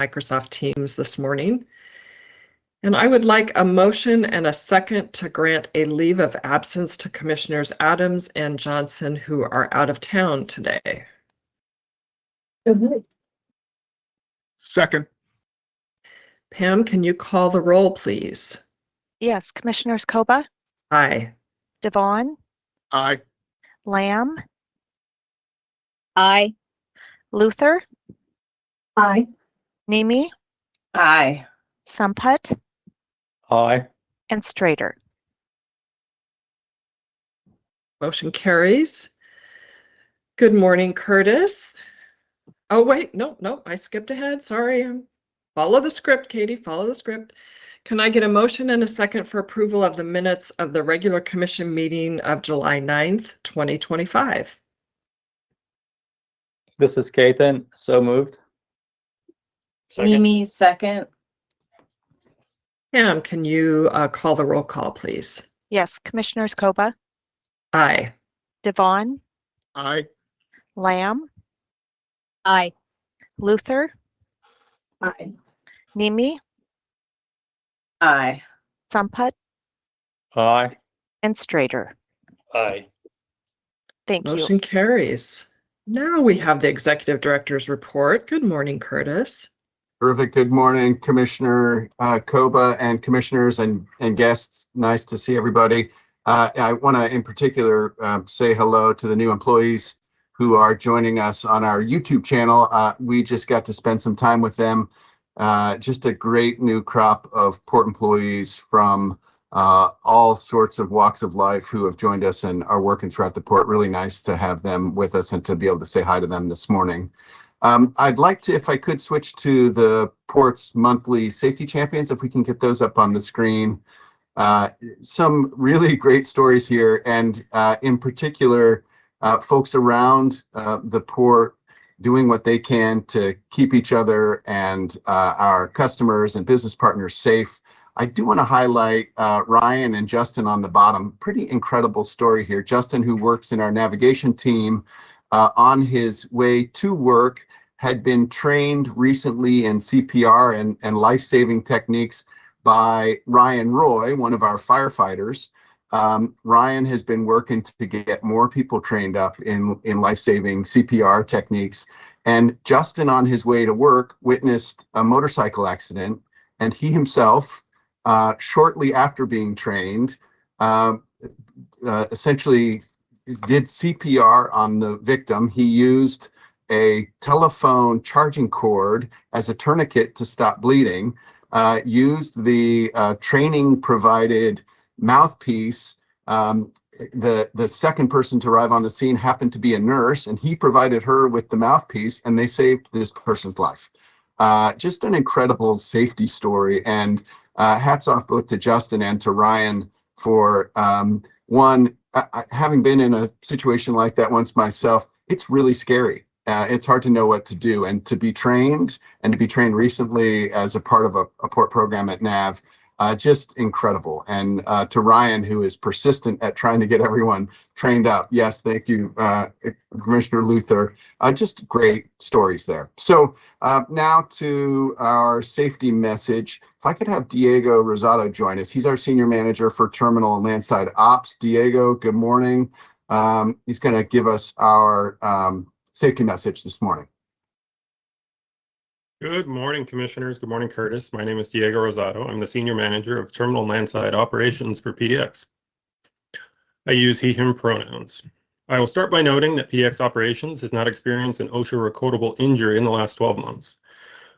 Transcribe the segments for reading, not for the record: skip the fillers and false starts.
Microsoft Teams this morning. And I would like a motion and a second to grant a leave of absence to Commissioners Adams and Johnson, who are out of town today. Second. Pam, can you call the roll, please? Yes, Commissioners Koba, Aye. Devon, Aye. Lamb, Aye. Luther, Aye. Nemi, Aye. Samput, Aye. and Strader. Motion carries. Good morning, Curtis. Oh, wait, no, I skipped ahead. Sorry. Follow the script, Katie, follow the script. Can I get a motion and a second for approval of the minutes of the regular commission meeting of July 9th, 2025? This is Keithan. So moved. Second. Mimi, second. Pam, can you call the roll call, please? Yes, Commissioners Koba, Aye. Devon, Aye. Lamb, Aye. Luther, Aye. Nemi, Aye. Samput, Aye. and Strader. Aye. Thank you. Motion carries. Now we have the executive director's report. Good morning, Curtis. Terrific. Good morning, Commissioner Koba and commissioners and guests. Nice to see everybody. I want to, in particular, say hello to the new employees who are joining us on our YouTube channel. We just got to spend some time with them. Just a great new crop of Port employees from all sorts of walks of life who have joined us and are working throughout the Port. Really nice to have them with us and to be able to say hi to them this morning. I'd like to, if I could, switch to the Port's monthly safety champions, if we can get those up on the screen. Some really great stories here, and in particular, folks around the Port doing what they can to keep each other and our customers and business partners safe. I do want to highlight Ryan and Justin on the bottom. Pretty incredible story here. Justin, who works in our navigation team, on his way to work, had been trained recently in CPR and life-saving techniques by Ryan Roy, one of our firefighters. Ryan has been working to get more people trained up in life-saving CPR techniques. And Justin, on his way to work, witnessed a motorcycle accident, and he himself, shortly after being trained, essentially did CPR on the victim. He used a telephone charging cord as a tourniquet to stop bleeding, used the training provided mouthpiece. The second person to arrive on the scene happened to be a nurse, and he provided her with the mouthpiece, and they saved this person's life. Just an incredible safety story, and hats off both to Justin and to Ryan for having been in a situation like that once myself. It's really scary. It's hard to know what to do, and to be trained recently as a part of a Port program at NAV, just incredible. And to Ryan, who is persistent at trying to get everyone trained up. Yes, thank you, Commissioner Luther. Just great stories there. So now to our safety message. If I could have Diego Rosado join us. He's our Senior Manager for Terminal and Landside Ops. Diego, good morning. He's going to give us our safety message this morning. Good morning, Commissioners. Good morning, Curtis. My name is Diego Rosado. I'm the Senior Manager of Terminal and Landside Operations for PDX. I use he, him pronouns. I will start by noting that PDX Operations has not experienced an OSHA recordable injury in the last 12 months.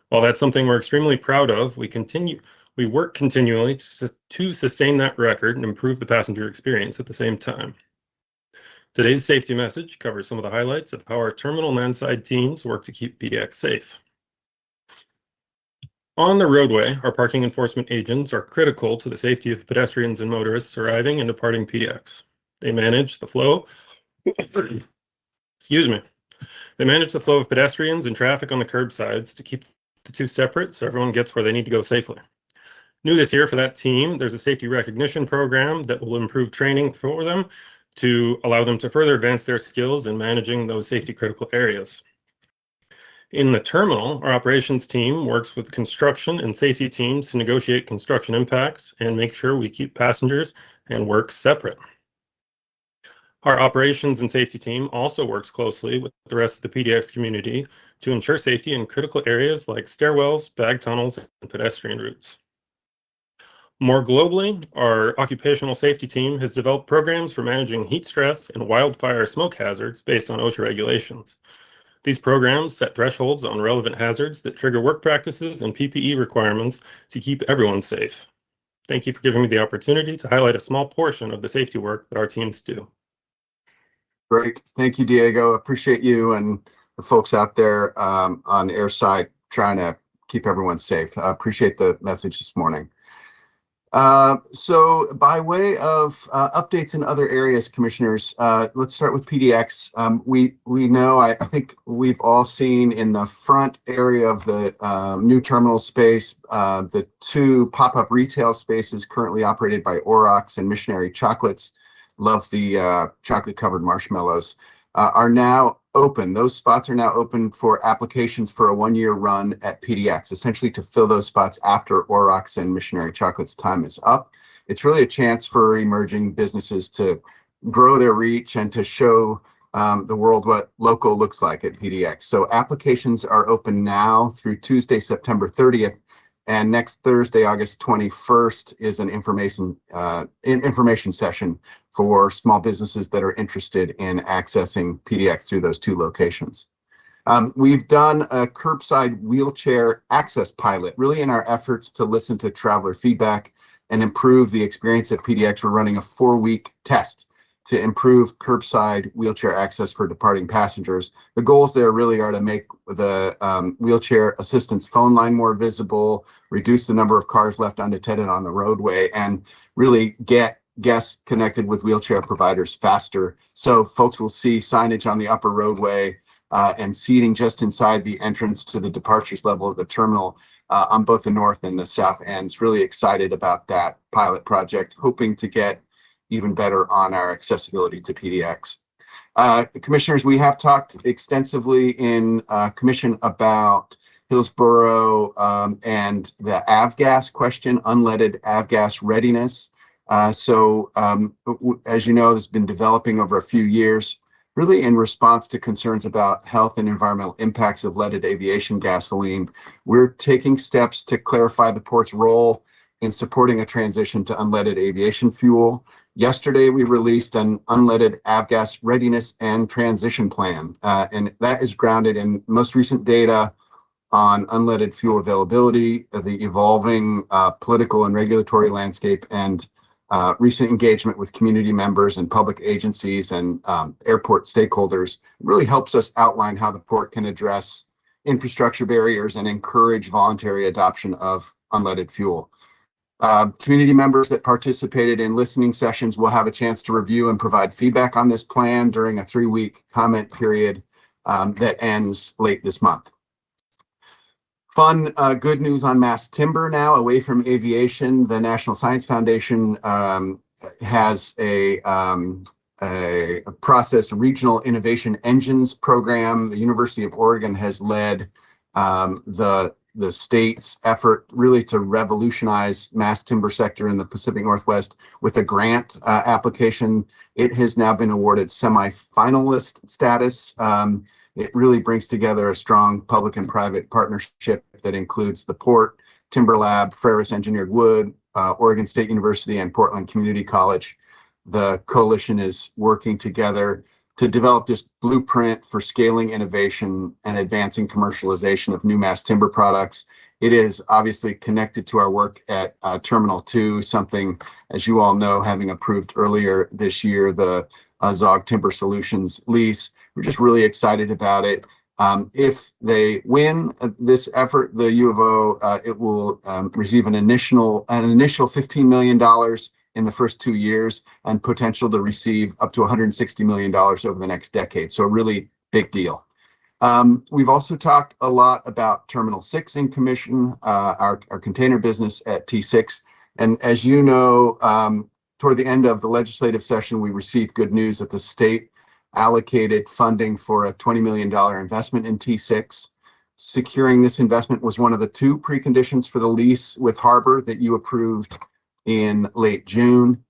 While that's something we're extremely proud of, we work continually to sustain that record and improve the passenger experience at the same time. Today's safety message covers some of the highlights of how our terminal and landside teams work to keep PDX safe. On the roadway, our parking enforcement agents are critical to the safety of pedestrians and motorists arriving and departing PDX. They manage the flow, excuse me. They manage the flow of pedestrians and traffic on the curbsides to keep the two separate so everyone gets where they need to go safely. New this year for that team, there's a safety recognition program that will improve training for them to allow them to further advance their skills in managing those safety critical areas. In the terminal, our operations team works with construction and safety teams to negotiate construction impacts and make sure we keep passengers and work separate. Our operations and safety team also works closely with the rest of the PDX community to ensure safety in critical areas like stairwells, bag tunnels, and pedestrian routes. More globally, our occupational safety team has developed programs for managing heat stress and wildfire smoke hazards based on OSHA regulations. These programs set thresholds on relevant hazards that trigger work practices and PPE requirements to keep everyone safe. Thank you for giving me the opportunity to highlight a small portion of the safety work that our teams do. Great. Thank you, Diego. Appreciate you and the folks out there on airside trying to keep everyone safe. I appreciate the message this morning. So by way of updates in other areas, commissioners, let's start with PDX. We know, I think we've all seen in the front area of the new terminal space, the 2 pop-up retail spaces currently operated by Aurochs and Missionary Chocolates. Love the chocolate covered marshmallows, are now open. Those spots are now open for applications for a 1-year run at PDX, essentially to fill those spots after Aurochs and Missionary Chocolate's time is up. It's really a chance for emerging businesses to grow their reach and to show the world what local looks like at PDX. So applications are open now through Tuesday, September 30th. And next Thursday, August 21st, is an information session for small businesses that are interested in accessing PDX through those 2 locations. We've done a curbside wheelchair access pilot, really in our efforts to listen to traveler feedback and improve the experience at PDX. We're running a 4-week test to improve curbside wheelchair access for departing passengers. The goals there really are to make the wheelchair assistance phone line more visible, reduce the number of cars left unattended on the roadway, and really get guests connected with wheelchair providers faster. So folks will see signage on the upper roadway and seating just inside the entrance to the departures level of the terminal on both the north and the south ends. Really excited about that pilot project, hoping to get even better on our accessibility to PDX. Commissioners, we have talked extensively in commission about Hillsborough and the avgas question, unleaded avgas readiness. As you know, this has been developing over a few years, really in response to concerns about health and environmental impacts of leaded aviation gasoline. We're taking steps to clarify the port's role in supporting a transition to unleaded aviation fuel. Yesterday, we released an unleaded avgas readiness and transition plan, and that is grounded in most recent data on unleaded fuel availability, the evolving political and regulatory landscape, and recent engagement with community members and public agencies and airport stakeholders. It really helps us outline how the port can address infrastructure barriers and encourage voluntary adoption of unleaded fuel. Community members that participated in listening sessions will have a chance to review and provide feedback on this plan during a 3-week comment period that ends late this month. Fun, good news on mass timber now, away from aviation. The National Science Foundation has a process regional innovation engines program. The University of Oregon has led the state's effort really to revolutionize mass timber sector in the Pacific Northwest with a grant application. It has now been awarded semi-finalist status. It really brings together a strong public and private partnership that includes the Port, Timber Lab, Ferris Engineered Wood, Oregon State University, and Portland Community College. The coalition is working together to develop this blueprint for scaling innovation and advancing commercialization of new mass timber products. It is obviously connected to our work at Terminal 2, something, as you all know, having approved earlier this year, the Zog Timber Solutions lease. We're just really excited about it. If they win this effort, the U of O, it will receive an initial $15 million in the first 2 years and potential to receive up to $160 million over the next decade. So a really big deal. We've also talked a lot about Terminal 6 in commission, our container business at T6. And as you know, toward the end of the legislative session, we received good news that the state allocated funding for a $20 million investment in T6. securing this investment was one of the two preconditions for the lease with Harbor that you approved in late June.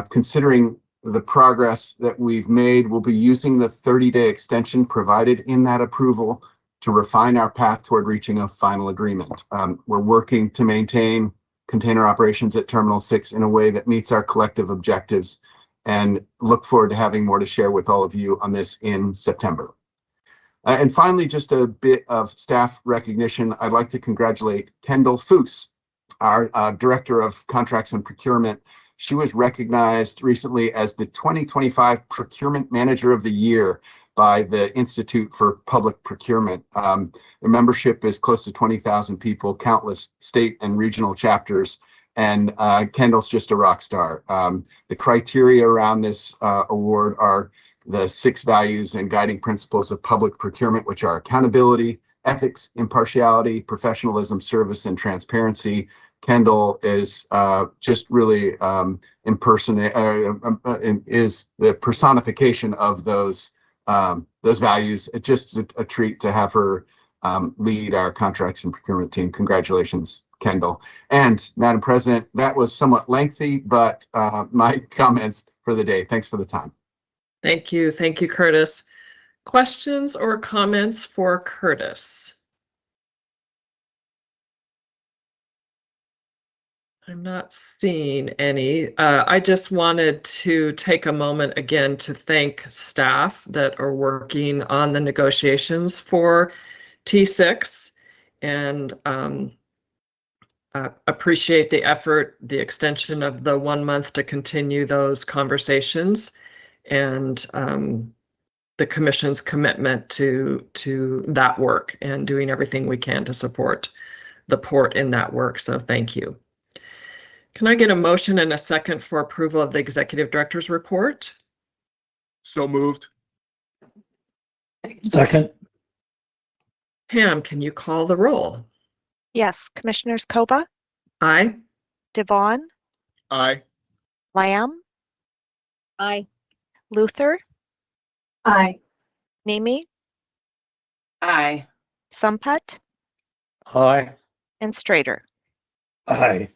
Considering the progress that we've made, we'll be using the 30-day extension provided in that approval to refine our path toward reaching a final agreement. We're working to maintain container operations at Terminal 6 in a way that meets our collective objectives, and look forward to having more to share with all of you on this in September. And finally, just a bit of staff recognition. I'd like to congratulate Kendall Foos, our Director of Contracts and Procurement. She was recognized recently as the 2025 Procurement Manager of the Year by the Institute for Public Procurement. The membership is close to 20,000 people, countless state and regional chapters, and Kendall's just a rock star. The criteria around this award are the 6 values and guiding principles of public procurement, which are accountability, ethics, impartiality, professionalism, service, and transparency. Kendall is just really is the personification of those values. It's just a treat to have her lead our contracts and procurement team. Congratulations, Kendall. And Madam President, that was somewhat lengthy, but my comments for the day. Thanks for the time. Thank you. Thank you, Curtis. Questions or comments for Curtis? I'm not seeing any. I just wanted to take a moment again to thank staff that are working on the negotiations for T6, and appreciate the effort, the extension of the 1 month to continue those conversations, and the Commission's commitment to that work and doing everything we can to support the port in that work. So thank you. Can I get a motion and a second for approval of the Executive Director's report? So moved. Second. Pam, can you call the roll? Yes, Commissioners Koba, Aye. Devon, Aye. Lamb, Aye. Luther, Aye. Nemi, Aye. Sampat, Aye. and Strader. Aye.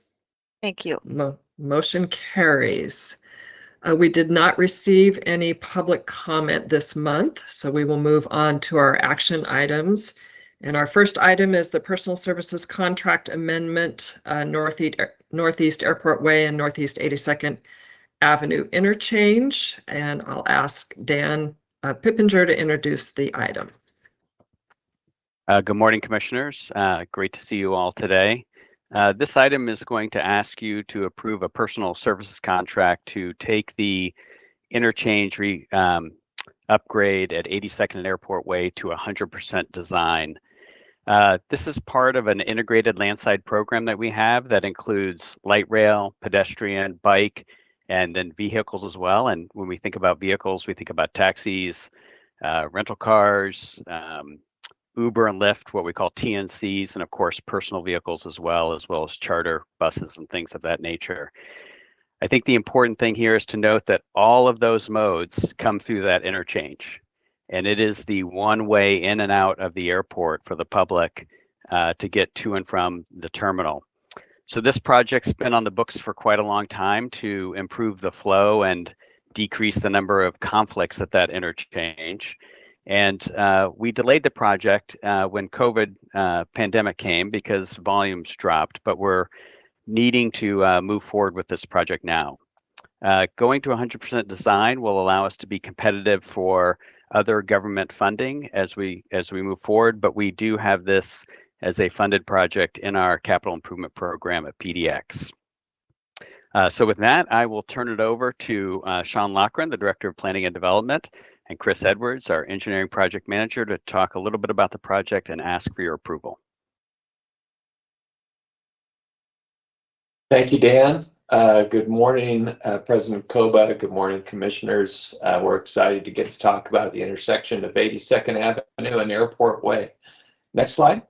Thank you. Motion carries. We did not receive any public comment this month, so we will move on to our action items. And our first item is the Personal Services Contract Amendment, Northeast Airport Way and Northeast 82nd Avenue Interchange. And I'll ask Dan Pippinger to introduce the item. Good morning, Commissioners. Great to see you all today. This item is going to ask you to approve a personal services contract to take the interchange upgrade at 82nd and Airport Way to 100% design. This is part of an integrated landside program that we have that includes light rail, pedestrian, bike, and then vehicles as well. And when we think about vehicles, we think about taxis, rental cars, Uber and Lyft, what we call TNCs, and of course, personal vehicles as well as charter buses and things of that nature. I think the important thing here is to note that all of those modes come through that interchange, and it is the one way in and out of the airport for the public to get to and from the terminal. So this project's been on the books for quite a long time to improve the flow and decrease the number of conflicts at that interchange. And we delayed the project when COVID pandemic came because volumes dropped, but we're needing to move forward with this project now. Going to 100% design will allow us to be competitive for other government funding as we move forward, but we do have this as a funded project in our capital improvement program at PDX. So with that, I will turn it over to Sean Loughran, the Director of Planning and Development, and Chris Edwards, our Engineering Project Manager, to talk a little bit about the project and ask for your approval. Thank you, Dan. Good morning, President Koba. Good morning, Commissioners. We're excited to get to talk about the intersection of 82nd Avenue and Airport Way. Next slide.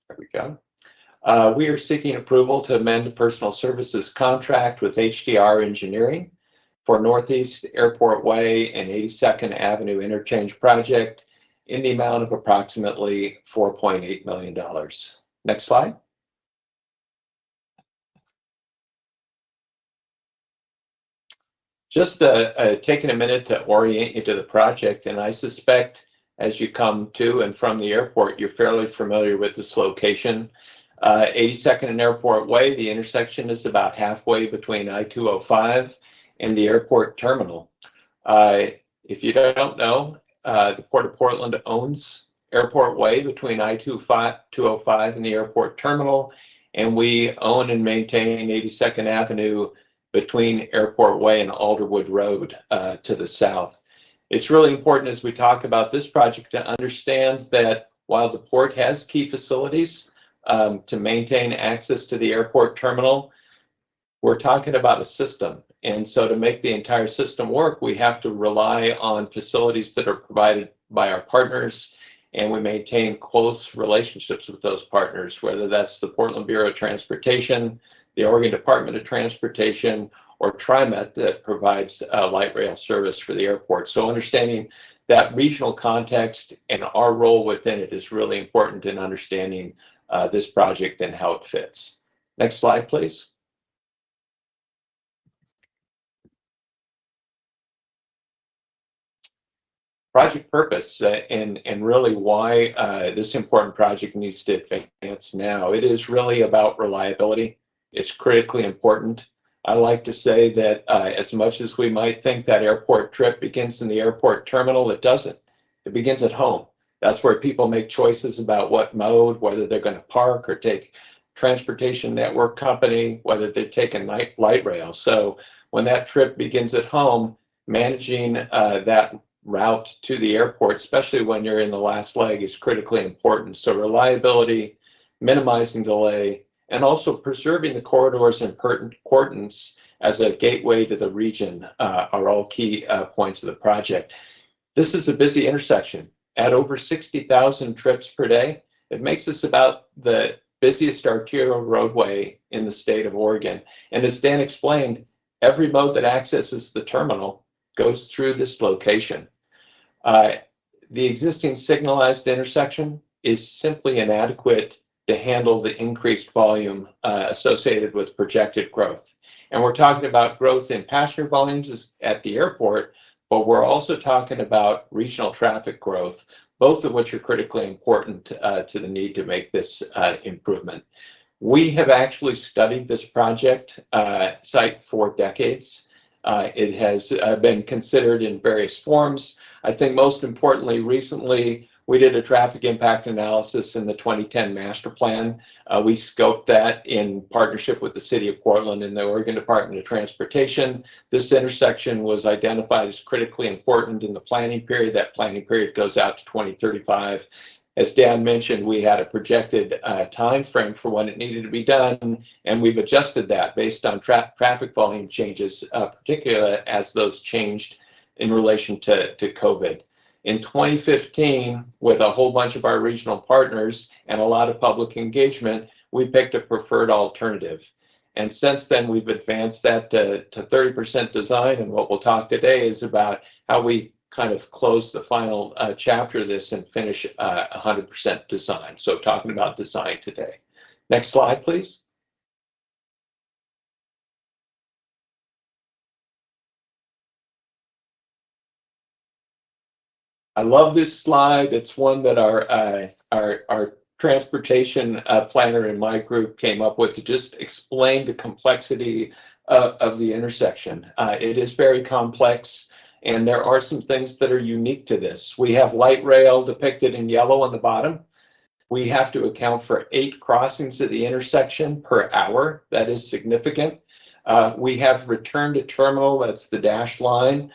There we go. We are seeking approval to amend the personal services contract with HDR Engineering for Northeast Airport Way and 82nd Avenue Interchange Project in the amount of approximately $4.8 million. Next slide. Just taking a minute to orient you to the project, and I suspect as you come to and from the airport, you're fairly familiar with this location. 82nd and Airport Way, the intersection is about halfway between I-205 and the airport terminal. If you don't know, the Port of Portland owns Airport Way between I-205 and the airport terminal, and we own and maintain 82nd Avenue between Airport Way and Alderwood Road to the south. It's really important as we talk about this project to understand that while the port has key facilities to maintain access to the airport terminal, we're talking about a system. And so to make the entire system work, we have to rely on facilities that are provided by our partners, and we maintain close relationships with those partners, whether that's the Portland Bureau of Transportation, the Oregon Department of Transportation, or TriMet that provides light rail service for the airport. So understanding that regional context and our role within it is really important in understanding this project and how it fits. Next slide, please. Project purpose and really why this important project needs to advance now. It is really about reliability. It's critically important. I like to say that as much as we might think that airport trip begins in the airport terminal, it doesn't. It begins at home. That's where people make choices about what mode, whether they're going to park or take transportation network company, whether they're taking light rail. So when that trip begins at home, managing that route to the airport, especially when you're in the last leg, is critically important. So reliability, minimizing delay, and also preserving the corridors and importance as a gateway to the region are all key points of the project. This is a busy intersection. At over 60,000 trips per day, it makes this about the busiest arterial roadway in the state of Oregon. And as Dan explained, every mode that accesses the terminal goes through this location. The existing signalized intersection is simply inadequate to handle the increased volume associated with projected growth. And we're talking about growth in passenger volumes at the airport, but we're also talking about regional traffic growth, both of which are critically important to the need to make this improvement. We have actually studied this project site for decades. It has been considered in various forms. I think most importantly, recently, we did a traffic impact analysis in the 2010 master plan. We scoped that in partnership with the City of Portland and the Oregon Department of Transportation. This intersection was identified as critically important in the planning period. That planning period goes out to 2035. As Dan mentioned, we had a projected time frame for when it needed to be done, and we've adjusted that based on traffic volume changes, particularly as those changed in relation to COVID. In 2015, with a whole bunch of our regional partners and a lot of public engagement, we picked a preferred alternative. And since then, we've advanced that to 30% design. And what we'll talk today is about how we kind of close the final chapter of this and finish 100% design. So talking about design today. Next slide, please. I love this slide. It's one that our transportation planner in my group came up with to just explain the complexity of the intersection. It is very complex, and there are some things that are unique to this. We have light rail depicted in yellow on the bottom. We have to account for 8 crossings at the intersection per hour. That is significant. We have return to terminal, that's the dashed line.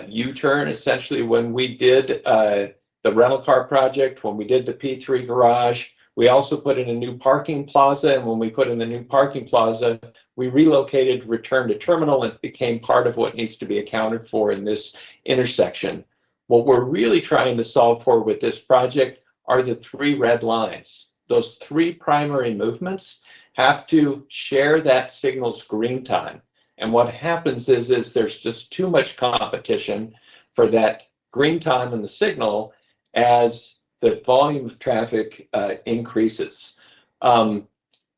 U-turn, essentially when we did the rental car project, when we did the P3 garage, we also put in a new parking plaza, and when we put in the new parking plaza, we relocated return to terminal, and it became part of what needs to be accounted for in this intersection. What we're really trying to solve for with this project are the 3 red lines. Those 3 primary movements have to share that signal's green time. And what happens is there's just too much competition for that green time in the signal as the volume of traffic increases.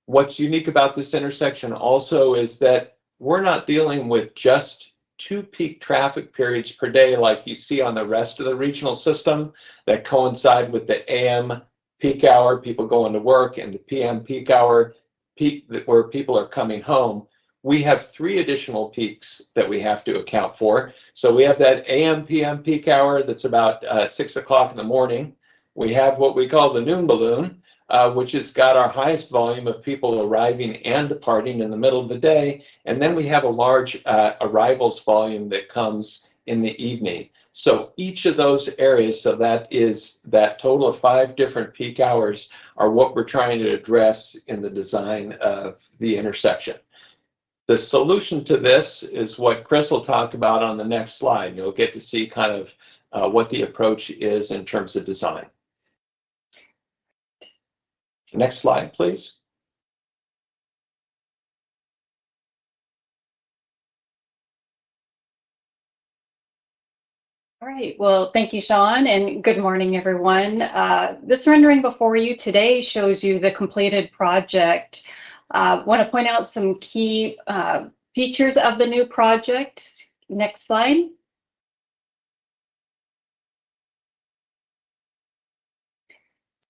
What's unique about this intersection also is that we're not dealing with just 2 peak traffic periods per day like you see on the rest of the regional system that coincide with the AM peak hour, people going to work, and the PM peak hour, where people are coming home. We have 3 additional peaks that we have to account for. So we have that AM PM peak hour that's about 6 o'clock in the morning. We have what we call the noon balloon, which has got our highest volume of people arriving and departing in the middle of the day. And then we have a large arrivals volume that comes in the evening. So each of those areas, so that is that total of 5 different peak hours, are what we're trying to address in the design of the intersection. The solution to this is what Chris will talk about on the next slide. You'll get to see kind of what the approach is in terms of design. Next slide, please. All right, well, thank you, Sean, and good morning, everyone. This rendering before you today shows you the completed project. Want to point out some key features of the new project. Next slide.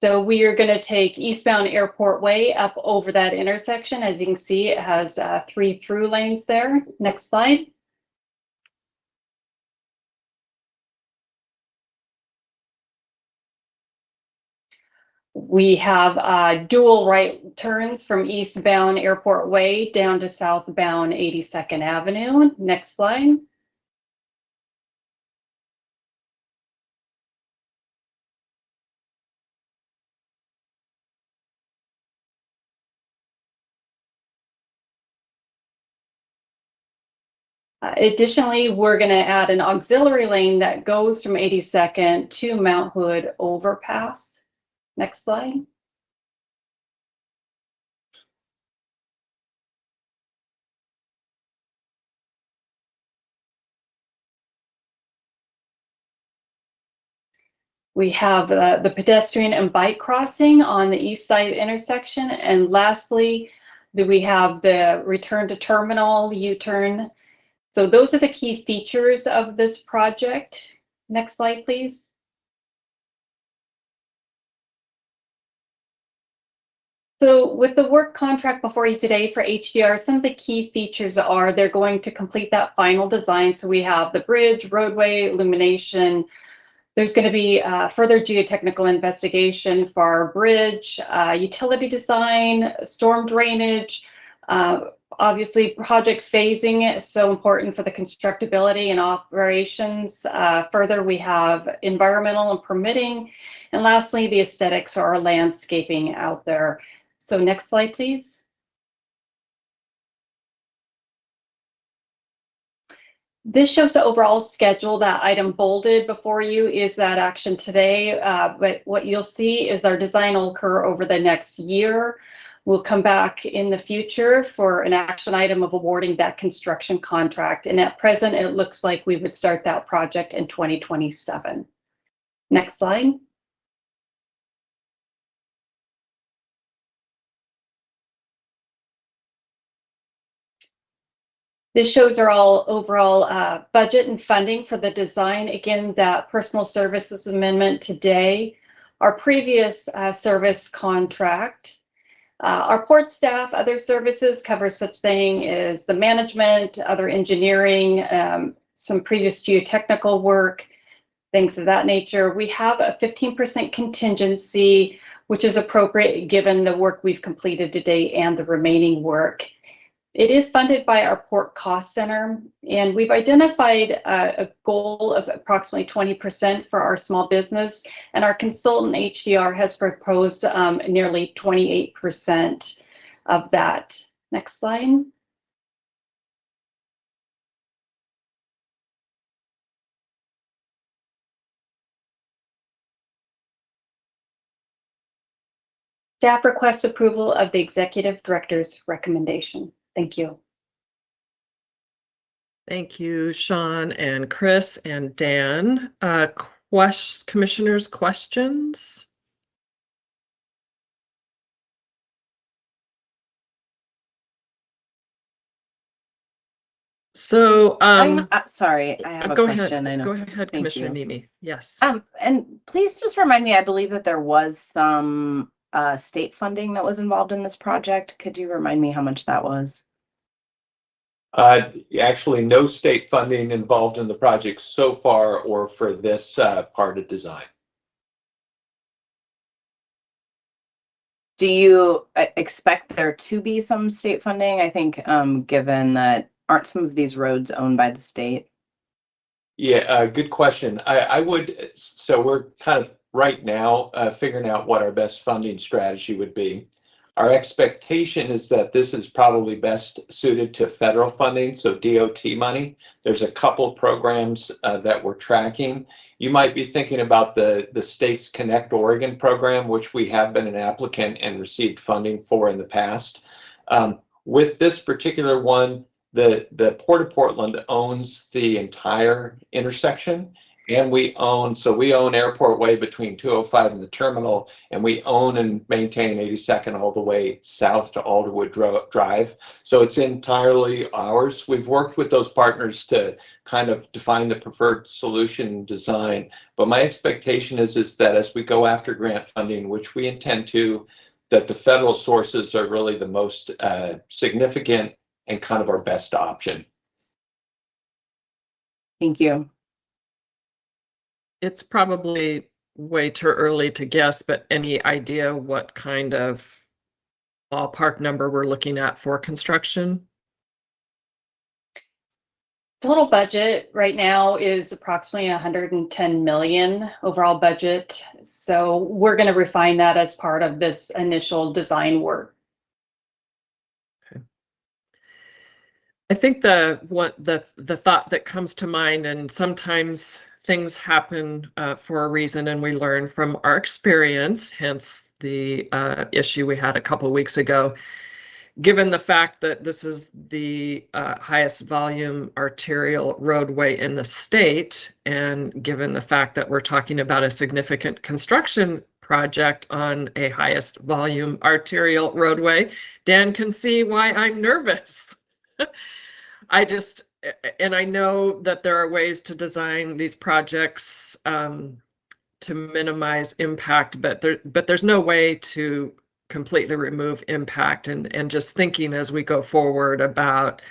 So we are going to take eastbound Airport Way up over that intersection. As you can see, it has 3 through lanes there. Next slide. We have dual right turns from eastbound Airport Way down to southbound 82nd Avenue. Next slide. Additionally, we're going to add an auxiliary lane that goes from 82nd to Mount Hood overpass. Next slide. We have the pedestrian and bike crossing on the east side intersection. And lastly, we have the return to terminal U-turn. So those are the key features of this project. Next slide, please. So with the work contract before you today for HDR, some of the key features are they're going to complete that final design. So we have the bridge, roadway, illumination. There's going to be further geotechnical investigation for our bridge, utility design, storm drainage. Obviously, project phasing is so important for the constructability and operations. Further, we have environmental and permitting. And lastly, the aesthetics or our landscaping out there. So next slide, please. This shows the overall schedule. That item bolded before you is that action today. But what you'll see is our design will occur over the next year. We'll come back in the future for an action item of awarding that construction contract. And at present, it looks like we would start that project in 2027. Next slide. This shows our overall budget and funding for the design. Again, that personal services amendment today, our previous service contract. Our port staff, other services cover such thing as the management, other engineering, some previous geotechnical work, things of that nature. We have a 15% contingency, which is appropriate given the work we've completed to date and the remaining work. It is funded by our Port Cost Center, and we've identified a goal of approximately 20% for our small business, and our consultant HDR has proposed nearly 28% of that. Next slide. Staff requests approval of the Executive Director's recommendation. Thank you. Thank you, Sean and Chris and Dan. Commissioners, questions? So, sorry, I have a go question. I ahead. know. Go ahead, Thank Commissioner you. Nemi. Yes. And please just remind me, I believe that there was some state funding that was involved in this project. Could you remind me how much that was? Actually, no state funding involved in the project so far or for this part of design. Do you expect there to be some state funding? I think given that aren't some of these roads owned by the state? Yeah, good question. I would, so we're kind of right now figuring out what our best funding strategy would be. Our expectation is that this is probably best suited to federal funding, so DOT money. There's a couple programs that we're tracking. You might be thinking about the state's Connect Oregon program, which we have been an applicant and received funding for in the past. With this particular one, the Port of Portland owns the entire intersection, and we own Airport Way between 205 and the terminal, and we own and maintain 82nd all the way south to Alderwood Drive. So it's entirely ours. We've worked with those partners to kind of define the preferred solution design. But my expectation is that as we go after grant funding, which we intend to, that the federal sources are really the most significant and kind of our best option. Thank you. It's probably way too early to guess, but any idea what kind of ballpark number we're looking at for construction? Total budget right now is approximately 110 million overall budget. So we're going to refine that as part of this initial design work. Okay. I think the thought that comes to mind, and sometimes things happen for a reason, and we learn from our experience, hence the issue we had a couple of weeks ago. Given the fact that this is the highest volume arterial roadway in the state, and given the fact that we're talking about a significant construction project on a highest volume arterial roadway, Dan can see why I'm nervous. And I know that there are ways to design these projects to minimize impact, but there's no way to completely remove impact. And just thinking as we go forward about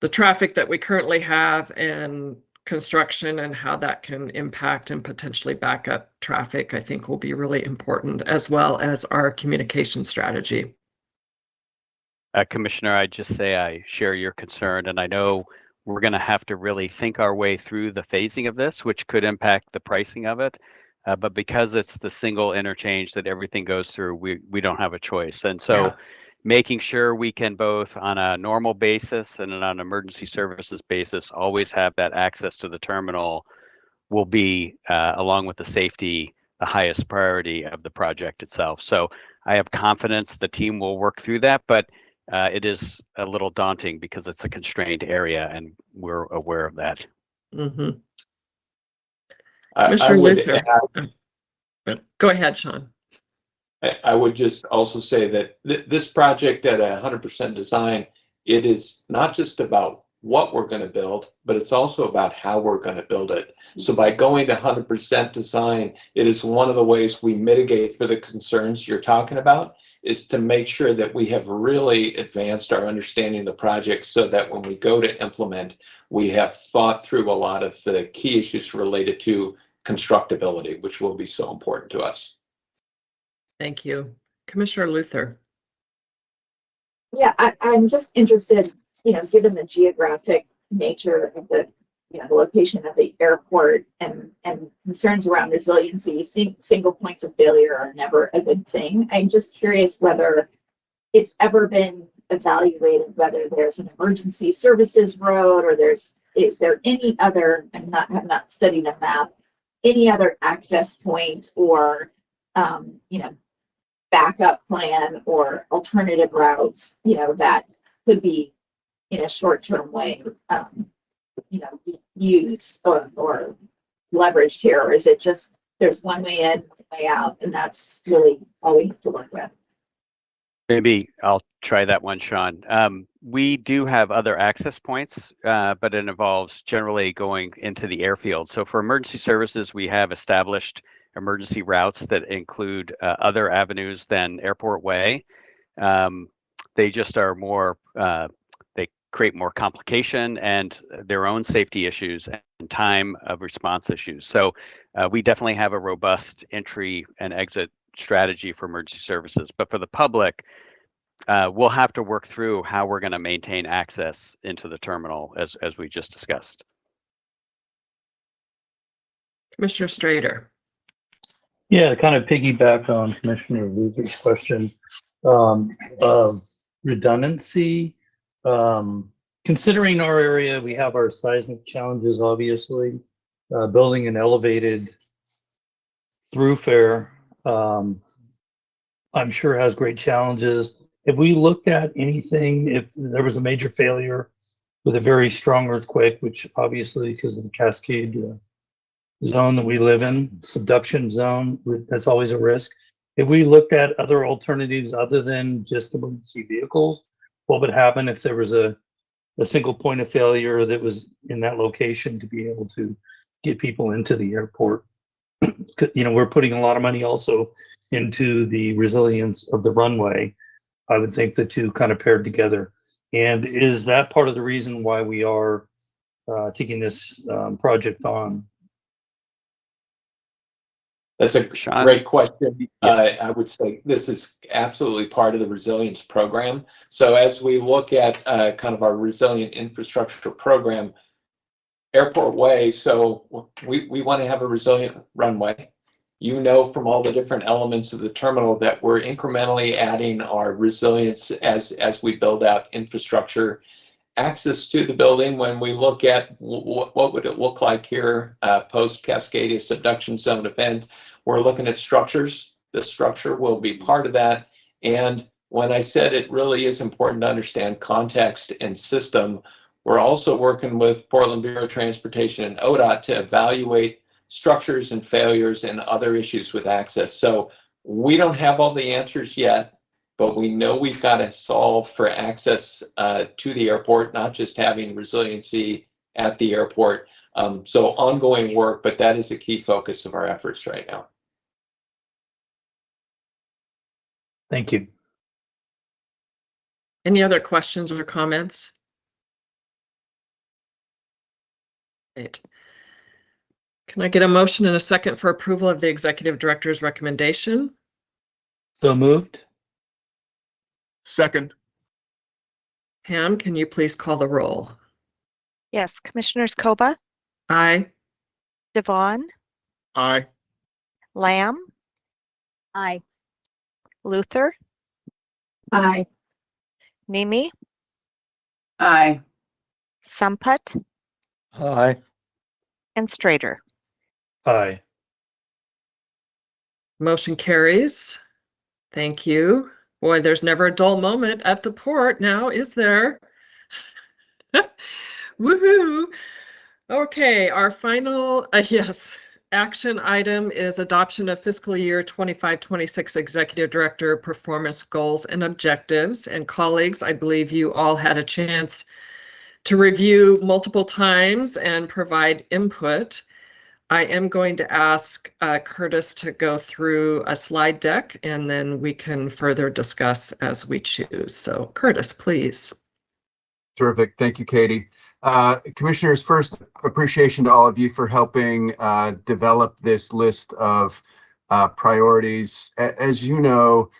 the traffic that we currently have and construction and how that can impact and potentially back up traffic, I think will be really important, as well as our communication strategy. Commissioner, I'd just say I share your concern, and I know we're going to have to really think our way through the phasing of this, which could impact the pricing of it. But because it's the single interchange that everything goes through, we don't have a choice. And so making sure we can both on a normal basis and on an emergency services basis always have that access to the terminal will be, along with the safety, the highest priority of the project itself. So I have confidence the team will work through that, but it is a little daunting because it's a constrained area, and we're aware of that. Mm-hmm. Commissioner Luther. Go ahead, Sean. I would just also say that this project at 100% design, it is not just about what we're going to build, but it's also about how we're going to build it. So by going to 100% design, it is one of the ways we mitigate for the concerns you're talking about, is to make sure that we have really advanced our understanding of the project so that when we go to implement, we have thought through a lot of the key issues related to constructability, which will be so important to us. Thank you. Commissioner Luther. Yeah, I'm just interested, given the geographic nature of the location of the airport and concerns around resiliency, single points of failure are never a good thing. I'm just curious whether it's ever been evaluated, whether there's an emergency services road, or is there any other, I'm not studying a map, any other access point or, backup plan or alternative routes, that could be in a short-term way, used or leveraged here? Or is it just there's one way in, one way out, and that's really all we have to work with? Maybe I'll try that one, Sean. We do have other access points, but it involves generally going into the airfield. So for emergency services, we have established emergency routes that include other avenues than Airport Way. They just are more, they create more complication and their own safety issues and time of response issues. So we definitely have a robust entry and exit strategy for emergency services. But for the public, we'll have to work through how we're going to maintain access into the terminal as we just discussed. Commissioner Strader. Yeah, kind of piggyback on Commissioner Luther's question of redundancy. Considering our area, we have our seismic challenges, obviously. Building an elevated thoroughfare, I'm sure has great challenges. If we looked at anything, if there was a major failure with a very strong earthquake, which obviously because of the Cascade zone that we live in, subduction zone, that's always a risk. If we looked at other alternatives other than just emergency vehicles, what would happen if there was a single point of failure that was in that location to be able to get people into the airport? We're putting a lot of money also into the resilience of the runway. I would think the two kind of paired together. And is that part of the reason why we are taking this project on? That's a great question. I would say this is absolutely part of the resilience program. So as we look at kind of our resilient infrastructure program, Airport Way, so we want to have a resilient runway. You know from all the different elements of the terminal that we're incrementally adding our resilience as we build out infrastructure. Access to the building, when we look at what would it look like here post Cascadia subduction zone event, we're looking at structures. The structure will be part of that. And when I said it really is important to understand context and system, we're also working with Portland Bureau of Transportation and ODOT to evaluate structures and failures and other issues with access. So we don't have all the answers yet, but we know we've got to solve for access to the airport, not just having resiliency at the airport. So ongoing work, but that is a key focus of our efforts right now. Thank you. Any other questions or comments? Great. Can I get a motion and a second for approval of the executive director's recommendation? So moved. Second. Pam, can you please call the roll? Yes, Commissioners Koba, Aye. Devon, Aye. Lamb, Aye. Luther, Aye. Nemi, Aye. Samput, Aye. and Strader. Aye. Motion carries. Thank you. Boy, there's never a dull moment at the port now, is there? Woohoo! Okay, our final, action item is adoption of fiscal year 25-26 executive director performance goals and objectives. And colleagues, I believe you all had a chance to review multiple times and provide input. I am going to ask Curtis to go through a slide deck and then we can further discuss as we choose. So Curtis, please. Terrific. Thank you, Katie. Commissioners, first, appreciation to all of you for helping develop this list of priorities. As you know,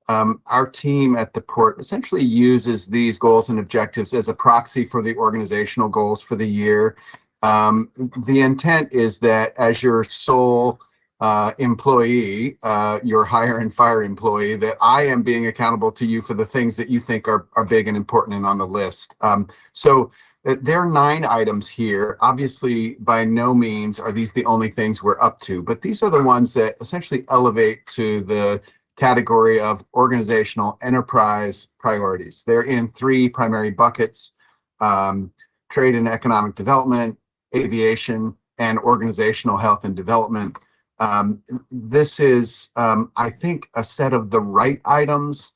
our team at the port essentially uses these goals and objectives as a proxy for the organizational goals for the year. The intent is that as your sole employee, your hire and fire employee, that I am being accountable to you for the things that you think are big and important and on the list. So there are 9 items here. Obviously, by no means are these the only things we're up to, but these are the ones that essentially elevate to the category of organizational enterprise priorities. They're in 3 primary buckets. trade and economic development, aviation, and organizational health and development. This is, I think, a set of the right items.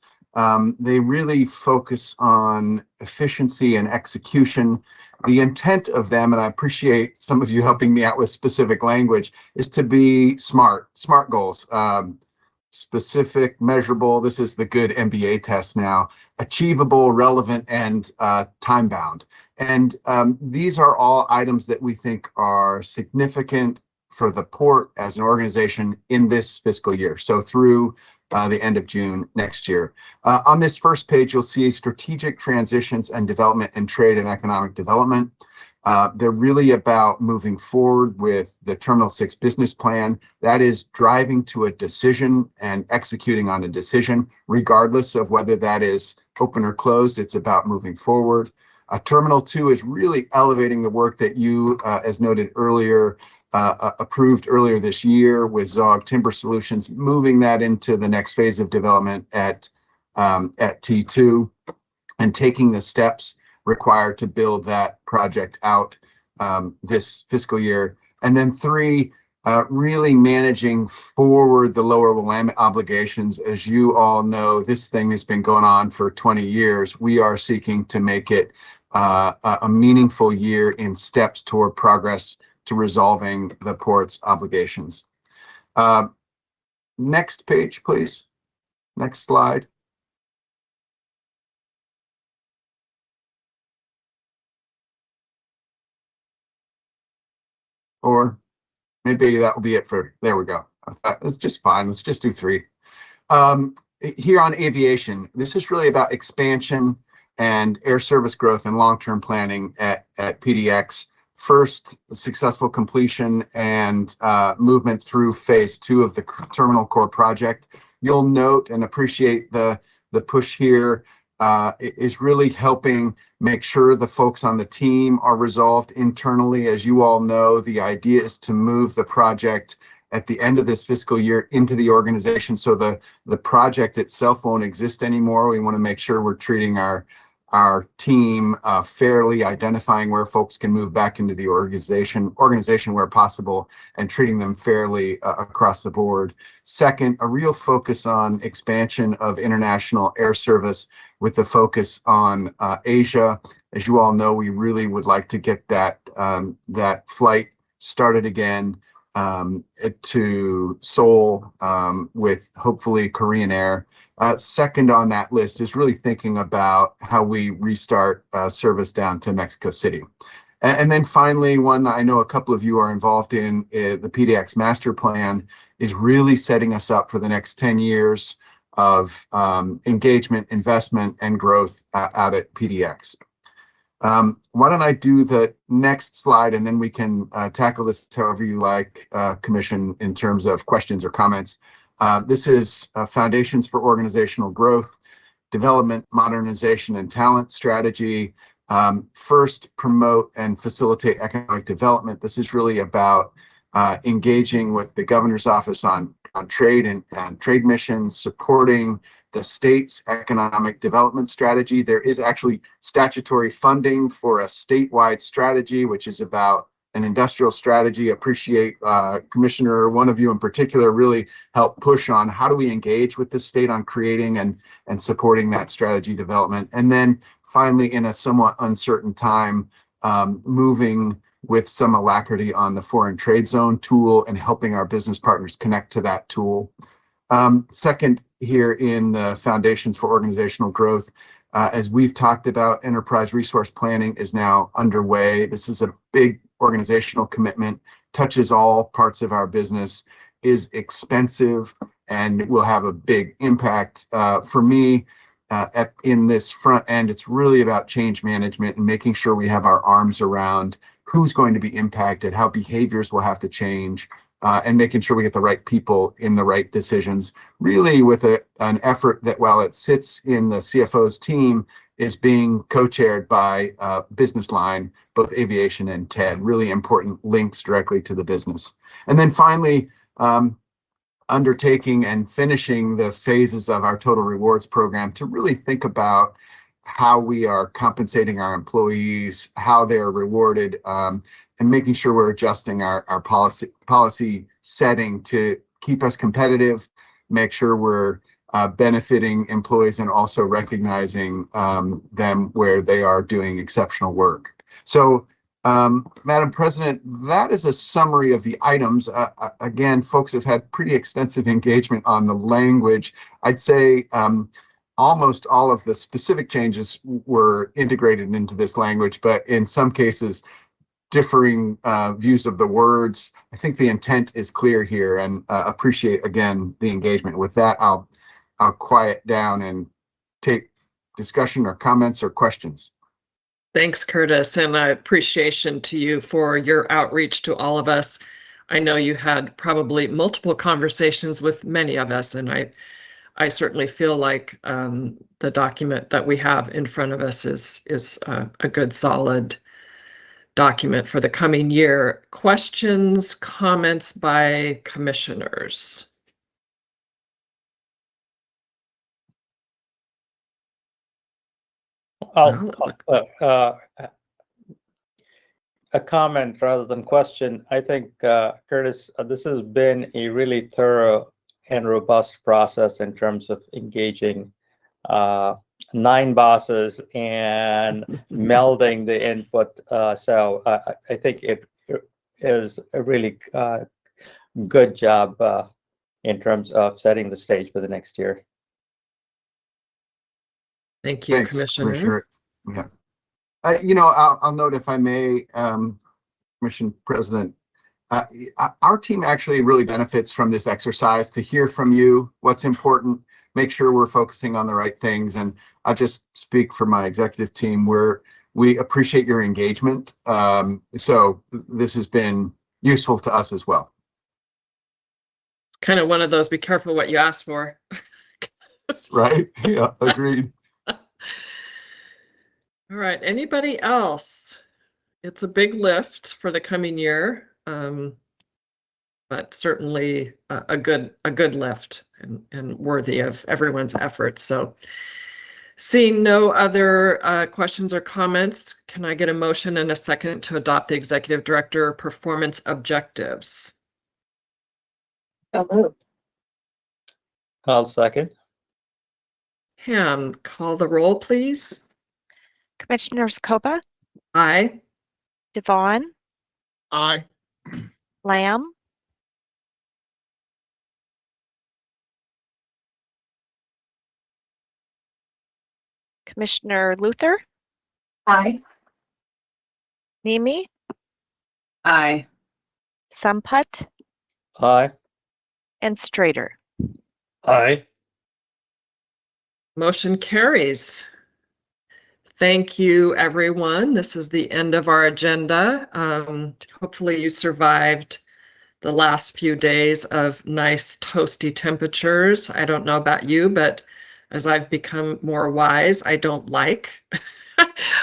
They really focus on efficiency and execution. The intent of them, and I appreciate some of you helping me out with specific language, is to be smart goals, specific, measurable. This is the good MBA test now, achievable, relevant, and time bound. And these are all items that we think are significant for the port as an organization in this fiscal year. So through the end of June next year. On this first page, you'll see strategic transitions and development in trade and economic development. They're really about moving forward with the Terminal 6 business plan. That is driving to a decision and executing on a decision, regardless of whether that is open or closed. It's about moving forward. Terminal 2 is really elevating the work that you, as noted earlier, approved earlier this year with Zog Timber Solutions, moving that into the next phase of development at T2 and taking the steps required to build that project out this fiscal year. And then 3, really managing forward the lower Willamette obligations. As you all know, this thing has been going on for 20 years. We are seeking to make it a meaningful year in steps toward progress to resolving the port's obligations. Next page, please. Next slide. Or maybe that will be it for, there we go. That's just fine. Let's just do 3. Here on aviation, this is really about expansion and air service growth and long-term planning at PDX. First, successful completion and movement through phase 2 of the terminal core project. You'll note and appreciate the push here is really helping make sure the folks on the team are resolved internally. As you all know, the idea is to move the project at the end of this fiscal year into the organization, so the project itself won't exist anymore. We want to make sure we're treating our team fairly, identifying where folks can move back into the organization where possible, and treating them fairly across the board. Second, a real focus on expansion of international air service with the focus on Asia. As you all know, we really would like to get that flight started again to Seoul with hopefully Korean Air. Second on that list is really thinking about how we restart service down to Mexico City. And then finally, one that I know a couple of you are involved in, the PDX master plan, is really setting us up for the next 10 years of engagement, investment, and growth out at PDX. Why don't I do the next slide, and then we can tackle this however you like, Commission, in terms of questions or comments. This is Foundations for Organizational Growth, Development, Modernization, and Talent Strategy. First, promote and facilitate economic development. This is really about engaging with the governor's office on trade and trade missions, supporting the state's economic development strategy. There is actually statutory funding for a statewide strategy, which is about an industrial strategy. Appreciate Commissioner, one of you in particular, really helped push on how do we engage with the state on creating and supporting that strategy development. And then finally, in a somewhat uncertain time, moving with some alacrity on the foreign trade zone tool and helping our business partners connect to that tool. Second, here in the Foundations for Organizational Growth, as we've talked about, enterprise resource planning is now underway. This is a big organizational commitment, touches all parts of our business, is expensive, and will have a big impact. For me, in this front end, it's really about change management and making sure we have our arms around who's going to be impacted, how behaviors will have to change, and making sure we get the right people in the right decisions, really with an effort that, while it sits in the CFO's team, is being co-chaired by business line, both aviation and TED, really important links directly to the business. And then finally, undertaking and finishing the phases of our total rewards program to really think about how we are compensating our employees, how they're rewarded, and making sure we're adjusting our policy setting to keep us competitive, make sure we're benefiting employees and also recognizing them where they are doing exceptional work. So, Madam President, that is a summary of the items. Again, folks have had pretty extensive engagement on the language. I'd say almost all of the specific changes were integrated into this language, but in some cases, differing views of the words. I think the intent is clear here, and appreciate again the engagement. With that, I'll quiet down and take discussion or comments or questions. Thanks, Curtis, and appreciation to you for your outreach to all of us. I know you had probably multiple conversations with many of us, and I certainly feel like the document that we have in front of us is a good, solid document for the coming year. Questions, comments by commissioners? A comment rather than question. I think, Curtis, this has been a really thorough and robust process in terms of engaging 9 bosses and melding the input. So I think it is a really good job in terms of setting the stage for the next year. Thank you, Thanks, Commissioner. Yeah. I'll note, if I may, Commission President, our team actually really benefits from this exercise to hear from you what's important, make sure we're focusing on the right things. And I'll just speak for my executive team, we appreciate your engagement. So this has been useful to us as well. Kind of one of those, be careful what you ask for. Right? Yeah, agreed. All right, anybody else? It's a big lift for the coming year, but certainly a good lift and worthy of everyone's efforts. So, seeing no other questions or comments, can I get a motion and a second to adopt the Executive Director performance objectives? So moved. I'll second. Pam, call the roll, please. Commissioners Koba, Aye. Devon, Aye. Lamb, Commissioner Luther, Aye. Nemi, Aye. Samput, Aye. and Strader. Aye. Motion carries. Thank you, everyone. This is the end of our agenda. Hopefully you survived the last few days of nice toasty temperatures. I don't know about you, but as I've become more wise, I don't like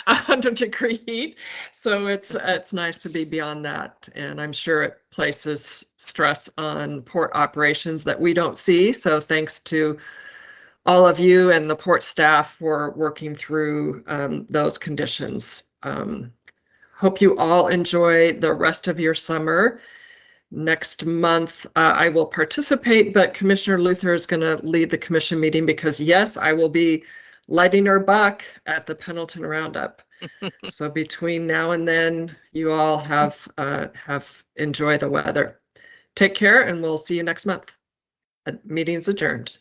100-degree heat. So it's nice to be beyond that. And I'm sure it places stress on port operations that we don't see. So thanks to all of you and the port staff for working through those conditions. Hope you all enjoy the rest of your summer. Next month, I will participate, but Commissioner Luther is going to lead the commission meeting because, yes, I will be lighting our buck at the Pendleton Roundup. So between now and then, you all have enjoy the weather. Take care, and we'll see you next month. Meeting's adjourned.